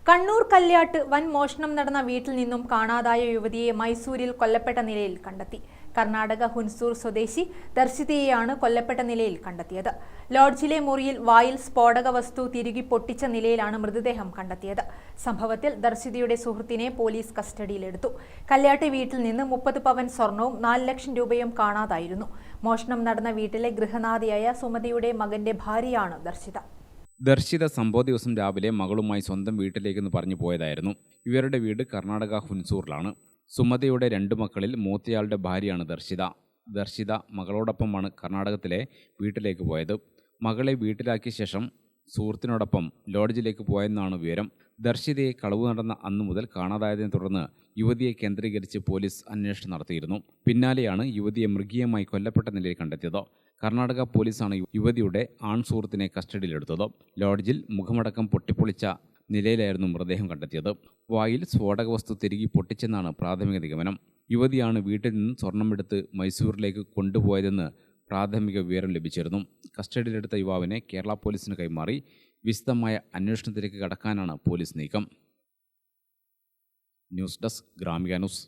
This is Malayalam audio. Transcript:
കണ്ണൂർ കല്യാട്ട് വൻ മോഷണം നടന്ന വീട്ടിൽ നിന്നും കാണാതായ യുവതിയെ മൈസൂരിൽ കൊല്ലപ്പെട്ട നിലയിൽ കണ്ടെത്തി. കർണാടക ഹുൻസൂർ സ്വദേശി ദർശിതയെയാണ് കൊല്ലപ്പെട്ട നിലയിൽ കണ്ടെത്തിയത്. ലോഡ്ജിലെ മുറിയിൽ വായിൽ സ്ഫോടക വസ്തു തിരുകി പൊട്ടിച്ച നിലയിലാണ് മൃതദേഹം കണ്ടെത്തിയത്. സംഭവത്തിൽ ദർശിതയുടെ സുഹൃത്തിനെ പോലീസ് കസ്റ്റഡിയിലെടുത്തു. കല്യാട്ട് വീട്ടിൽ നിന്ന് 30 പവൻ സ്വർണവും 4 ലക്ഷം രൂപയും കാണാതായിരുന്നു. മോഷണം നടന്ന വീട്ടിലെ ഗൃഹനാഥയായ സുമതിയുടെ മകന്റെ ഭാര്യയാണ് ദർശിത. ദർശിത സംഭവ ദിവസം രാവിലെ മകളുമായി സ്വന്തം വീട്ടിലേക്കെന്ന് പറഞ്ഞു പോയതായിരുന്നു. ഇവരുടെ വീട് കർണാടക ഹുൻസൂറിലാണ്. സുമതിയുടെ 2 മക്കളിൽ മൂത്തയാളുടെ ഭാര്യയാണ് ദർശിത. ദർശിത മകളോടൊപ്പമാണ് കർണാടകത്തിലെ വീട്ടിലേക്ക് പോയത്. മകളെ വീട്ടിലാക്കിയ ശേഷം സുഹൃത്തിനോടൊപ്പം ലോഡ്ജിലേക്ക് പോയെന്നാണ് വിവരം. ദർശിതയെ കളവ് നടന്ന അന്നു മുതൽ കാണാതായതിനെ തുടർന്ന് യുവതിയെ കേന്ദ്രീകരിച്ച് പോലീസ് അന്വേഷണം നടത്തിയിരുന്നു. പിന്നാലെയാണ് യുവതിയെ മൃഗീയമായി കൊല്ലപ്പെട്ട നിലയിൽ കണ്ടെത്തിയത്. കർണാടക പോലീസാണ് യുവതിയുടെ ആൺ സുഹൃത്തിനെ കസ്റ്റഡിയിലെടുത്തത്. ലോഡ്ജിൽ മുഖമടക്കം പൊട്ടിപ്പൊളിച്ച നിലയിലായിരുന്നു മൃതദേഹം കണ്ടെത്തിയത്. വായിൽ സ്ഫോടക വസ്തു തിരുകി പൊട്ടിച്ചെന്നാണ് പ്രാഥമിക നിഗമനം. യുവതിയാണ് വീട്ടിൽ നിന്ന് സ്വർണമെടുത്ത് മൈസൂരിലേക്ക് കൊണ്ടുപോയതെന്ന് പ്രാഥമിക വിവരം ലഭിച്ചിരുന്നു. കസ്റ്റഡിയിലെടുത്ത യുവാവിനെ കേരള പോലീസിന് കൈമാറി വിശദമായ അന്വേഷണത്തിലേക്ക് കടക്കാനാണ് പോലീസ് നീക്കം. News desk Gramika news.